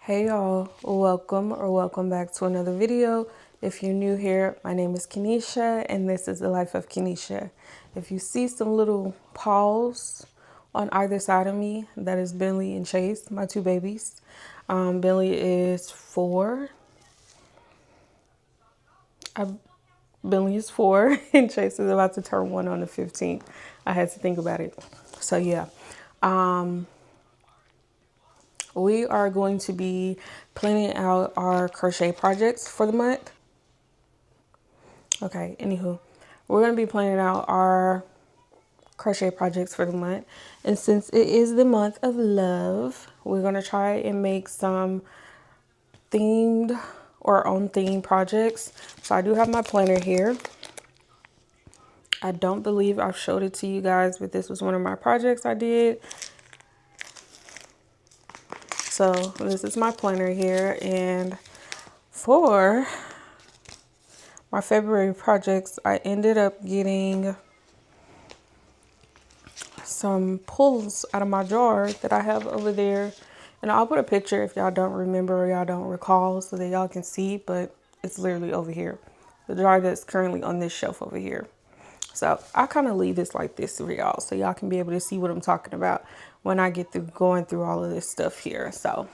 Hey y'all, welcome back to another video. If you're new here, my name is Kenesha and this is the life of Kenesha. If you see some little paws on either side of me, that is Bentley and Chase, my two babies. Bentley is 4. Bentley is 4 and Chase is about to turn 1 on the 15th. I had to think about it. So yeah. We are going to be planning out our crochet projects for the month. Okay, anywho, we're going to be planning out our crochet projects for the month. And since it is the month of love, we're going to try and make some themed or on theme projects. So I do have my planner here. I don't believe I've showed it to you guys, but this was one of my projects I did. So this is my planner here, and for my February projects, I ended up getting some pulls out of my jar that I have over there. And I'll put a picture if y'all don't remember or y'all don't recall so that y'all can see, but it's literally over here. The jar that's currently on this shelf over here. So I kind of leave this like this for y'all so y'all can be able to see what I'm talking about when I get through going through all of this stuff here. So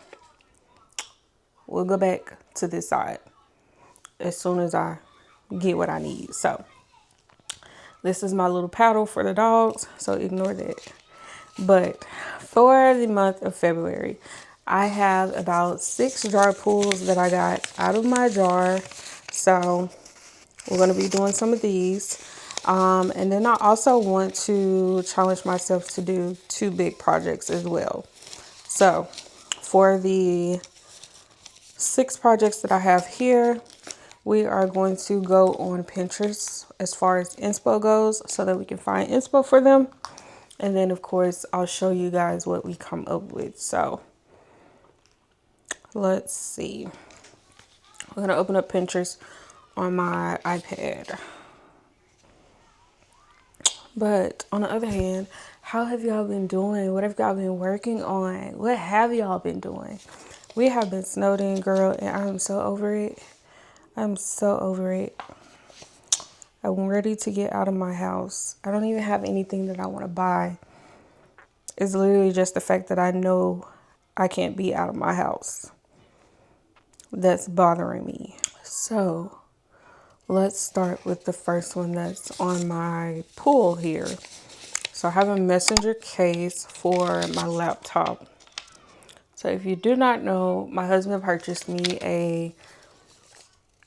we'll go back to this side as soon as I get what I need. So this is my little paddle for the dogs, so ignore that. But for the month of February, I have about 6 jar pulls that I got out of my jar. So we're going to be doing some of these. And then I also want to challenge myself to do 2 big projects as well. So for the 6 projects that I have here, we are going to go on Pinterest as far as inspo goes so that we can find inspo for them. And then, of course, I'll show you guys what we come up with. So let's see. I'm going to open up Pinterest on my iPad. But on the other hand, how have y'all been doing? What have y'all been working on? What have y'all been doing? We have been snowed in, girl, and I'm so over it. I'm so over it. I'm ready to get out of my house. I don't even have anything that I want to buy. It's literally just the fact that I know I can't be out of my house that's bothering me. So let's start with the first one that's on my pull here. So I have a messenger case for my laptop. So if you do not know, my husband purchased me a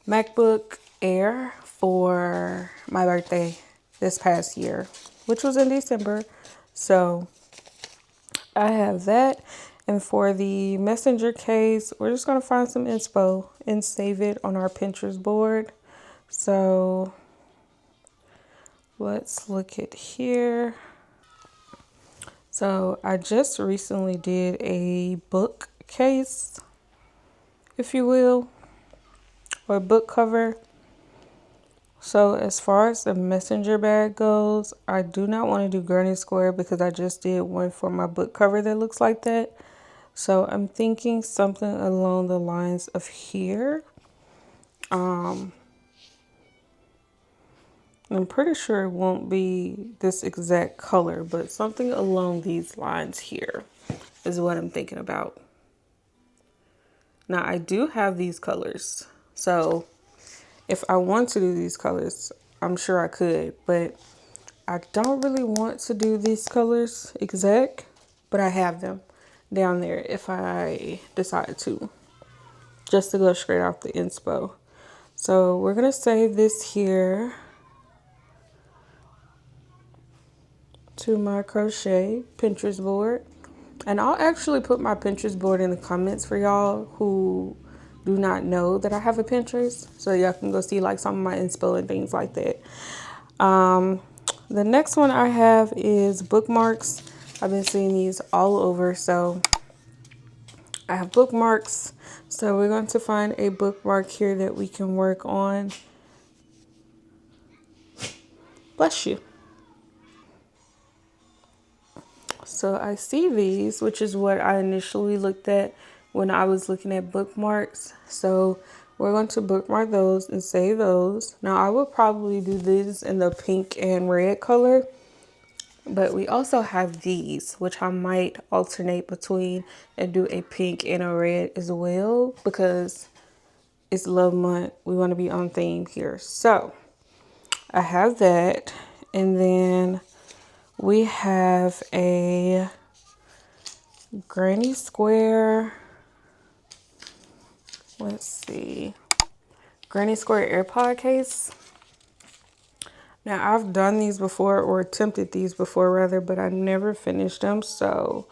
MacBook Air for my birthday this past year, which was in December. So I have that. And for the messenger case, we're just going to find some inspo and save it on our Pinterest board. So let's look at here. So I just recently did a book case, if you will, or book cover. So as far as the messenger bag goes, I do not want to do gurney square because I just did one for my book cover that looks like that. So I'm thinking something along the lines of here. I'm pretty sure it won't be this exact color, but something along these lines here is what I'm thinking about. Now I do have these colors. So if I want to do these colors, I'm sure I could, but I don't really want to do these colors exact, but I have them down there if I decide to, just to go straight off the inspo. So we're going to save this here to my crochet Pinterest board. And I'll actually put my Pinterest board in the comments for y'all who do not know that I have a Pinterest, so y'all can go see like some of my inspo and things like that. The next one I have is bookmarks. I've been seeing these all over, so I have bookmarks. So we're going to find a bookmark here that we can work on. Bless you. So I see these, which is what I initially looked at when I was looking at bookmarks. So we're going to bookmark those and save those. Now I will probably do this in the pink and red color, but we also have these, which I might alternate between and do a pink and a red as well, because it's love month. We want to be on theme here. So I have that. And then we have a granny square. Let's see. Granny square AirPod case. Now I've done these before, or attempted these before rather, but I never finished them. So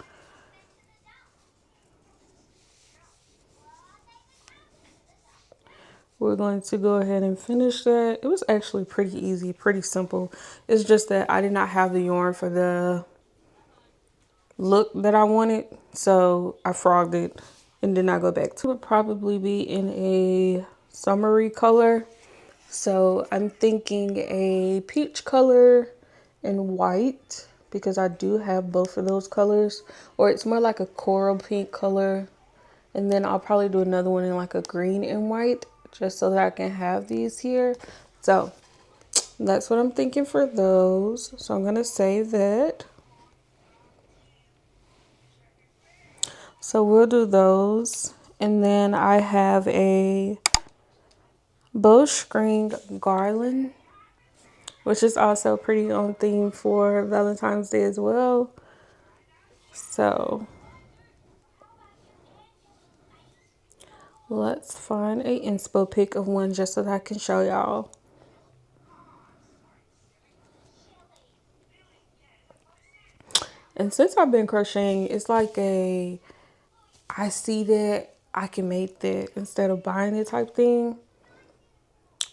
we're going to go ahead and finish that. It was actually pretty easy, pretty simple. It's just that I did not have the yarn for the look that I wanted, so I frogged it and did not go back to it. Would probably be in a summery color, so I'm thinking a peach color and white, because I do have both of those colors, or it's more like a coral pink color. And then I'll probably do another one in like a green and white, just so that I can have these here. So that's what I'm thinking for those. So I'm gonna save that. So we'll do those. And then I have a bowstring garland, which is also pretty on theme for Valentine's Day as well. So let's find a inspo pic of one just so that I can show y'all. And since I've been crocheting, it's like I see that I can make that instead of buying it type thing.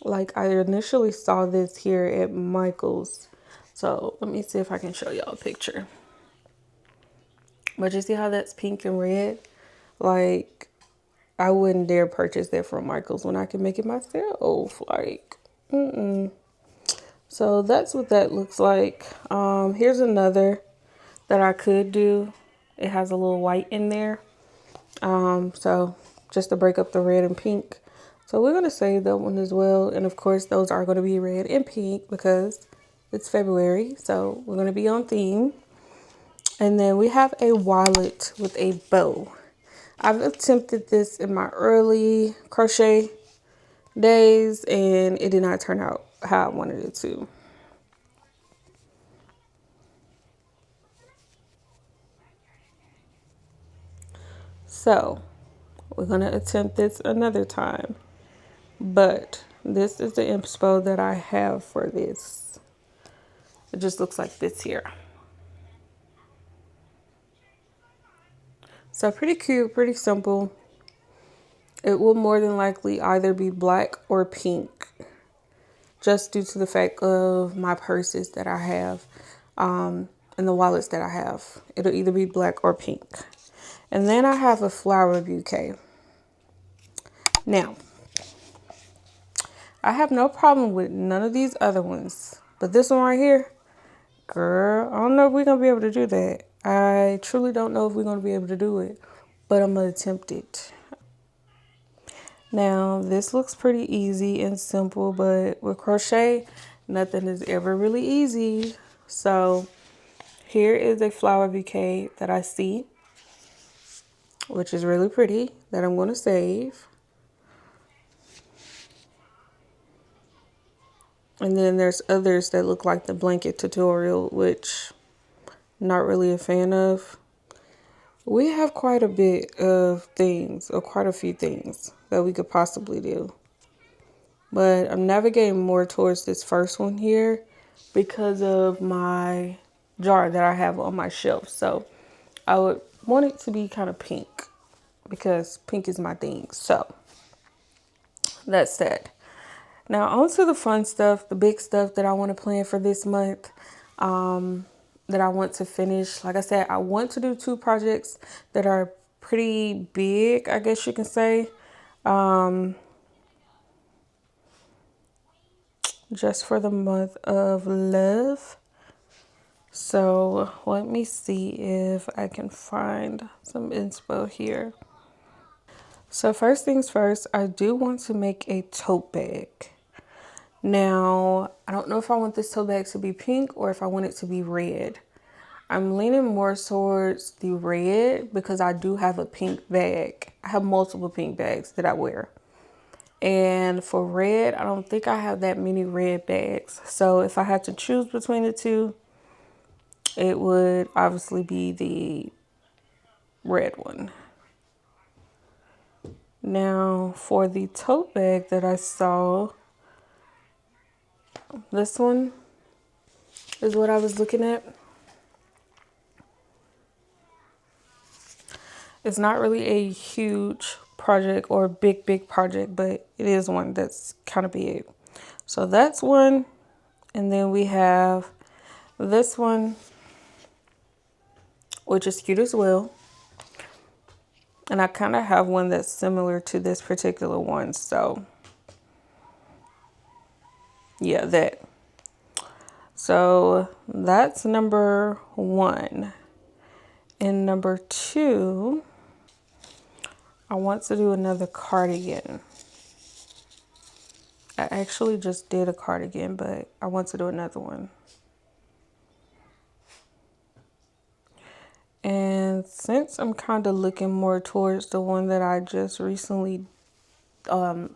Like I initially saw this here at Michael's. So let me see if I can show y'all a picture. But you see how that's pink and red? Like I wouldn't dare purchase that from Michael's when I can make it myself. Like, So that's what that looks like. Here's another that I could do. It has a little white in there. So just to break up the red and pink. So we're going to save that one as well. And of course, those are going to be red and pink because it's February. So we're going to be on theme. And then we have a wallet with a bow. I've attempted this in my early crochet days and it did not turn out how I wanted it to. So we're going to attempt this another time. But this is the inspo that I have for this. It just looks like this here. So pretty cute, pretty simple. It will more than likely either be black or pink, just due to the fact of my purses that I have and the wallets that I have. It'll either be black or pink. And then I have a flower bouquet. Now, I have no problem with none of these other ones, but this one right here, girl, I don't know if we're going to be able to do that. I truly don't know if we're going to be able to do it, but I'm going to attempt it. Now, this looks pretty easy and simple, but with crochet, nothing is ever really easy. So here is a flower bouquet that I see, which is really pretty, that I'm going to save. And then there's others that look like the blanket tutorial, which I'm not really a fan of. We have quite a bit of things, or quite a few things that we could possibly do. But I'm navigating more towards this first one here because of my jar that I have on my shelf. So I would want it to be kind of pink because pink is my thing. So that's that. Now on to the fun stuff, the big stuff that I want to plan for this month, that I want to finish. Like I said, I want to do 2 projects that are pretty big, I guess you can say. Just for the month of love. So let me see if I can find some inspo here. So first things first, I do want to make a tote bag. Now, I don't know if I want this tote bag to be pink or if I want it to be red. I'm leaning more towards the red because I do have a pink bag. I have multiple pink bags that I wear. And for red, I don't think I have that many red bags. So if I had to choose between the two, it would obviously be the red one. Now for the tote bag that I saw, this one is what I was looking at. It's not really a huge project or big project, but it is one that's kind of big. So that's one. And then we have this one, which is cute as well. And I kind of have one that's similar to this particular one. So yeah, that. So that's number one. And number two, I want to do another cardigan. I actually just did a cardigan, but I want to do another one. And since I'm kind of looking more towards the one that I just recently, the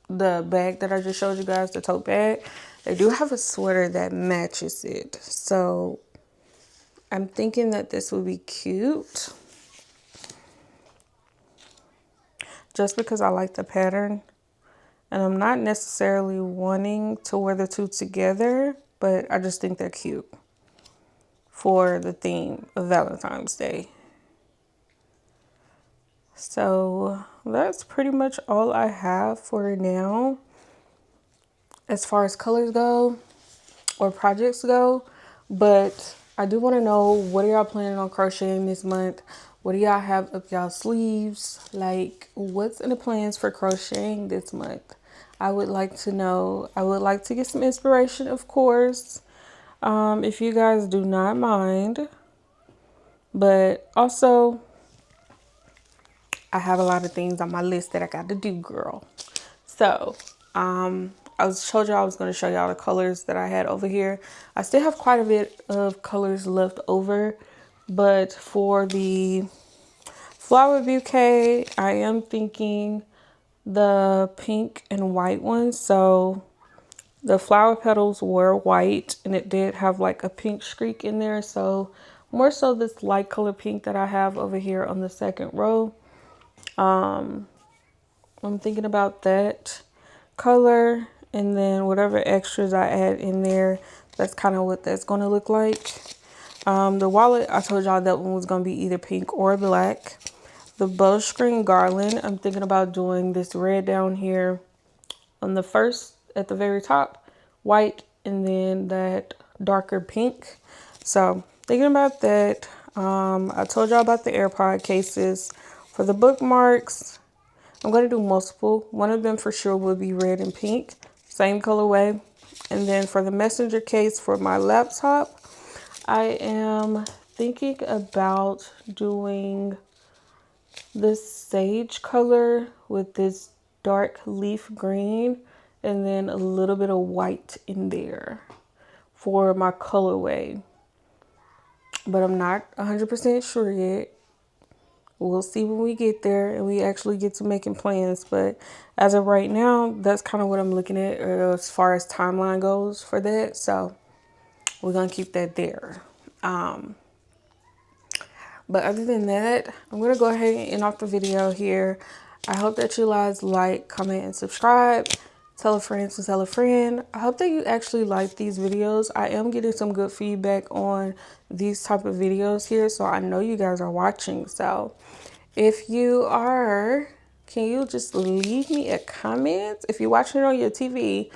bag that I just showed you guys, the tote bag, they do have a sweater that matches it. So I'm thinking that this would be cute. Just because I like the pattern. And I'm not necessarily wanting to wear the two together, but I just think they're cute for the theme of Valentine's Day. So that's pretty much all I have for now. As far as colors go or projects go, but I do want to know, what are y'all planning on crocheting this month? What do y'all have up y'all sleeves? Like, what's in the plans for crocheting this month? I would like to know. I would like to get some inspiration, of course, if you guys do not mind. But also, I have a lot of things on my list that I got to do, girl. So, told y'all I was going to show y'all the colors that I had over here. I still have quite a bit of colors left over, but for the flower bouquet, I am thinking the pink and white one. So the flower petals were white and it did have like a pink streak in there. So more so this light color pink that I have over here on the second row. I'm thinking about that color, and then whatever extras I add in there, that's kind of what that's going to look like. The wallet, I told y'all that one was going to be either pink or black. The bowstring garland, I'm thinking about doing this red down here on the first, at the very top, white, and then that darker pink. So thinking about that. I told y'all about the AirPod cases. For the bookmarks, I'm going to do multiple. One of them for sure will be red and pink, same colorway. And then for the messenger case for my laptop, I am thinking about doing this sage color with this dark leaf green and then a little bit of white in there for my colorway. But I'm not 100% sure yet. We'll see when we get there and we actually get to making plans. But as of right now, that's kind of what I'm looking at as far as timeline goes for that. So we're going to keep that there. But other than that, I'm going to go ahead and end off the video here. I hope that you guys like, comment, and subscribe. Tell a friend to tell a friend. I hope that you actually like these videos. I am getting some good feedback on these type of videos here, so I know you guys are watching. So if you are, can you just leave me a comment? If you're watching it on your TV,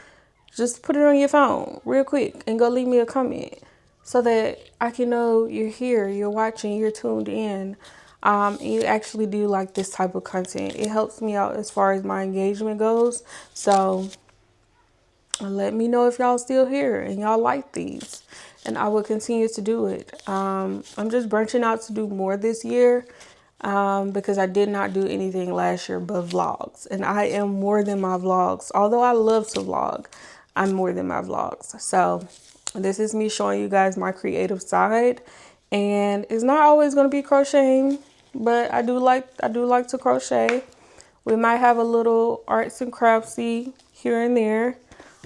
just put it on your phone real quick and go leave me a comment so that I can know you're here, you're watching, you're tuned in. You actually do like this type of content. It helps me out as far as my engagement goes. So let me know if y'all still here and y'all like these, and I will continue to do it. I'm just branching out to do more this year. because I did not do anything last year but vlogs. And I am more than my vlogs. Although I love to vlog, I'm more than my vlogs. So this is me showing you guys my creative side. And it's not always going to be crocheting, but I do like to crochet. We might have a little arts and craftsy here and there.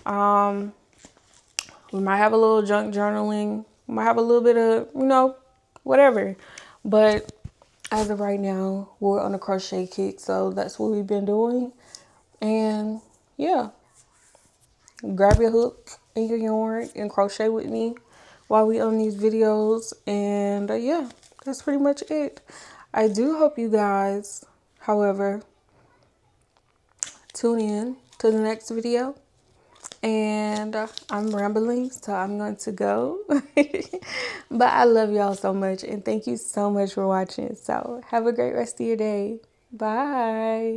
We might have a little junk journaling. We might have a little bit of, whatever. But as of right now, we're on a crochet kick. So that's what we've been doing. And yeah, grab your hook and your yarn and crochet with me while we on these videos. And yeah, that's pretty much it. I do hope you guys, however, tune in to the next video. And I'm rambling, so I'm going to go. But I love y'all so much, and thank you so much for watching. So have a great rest of your day. Bye.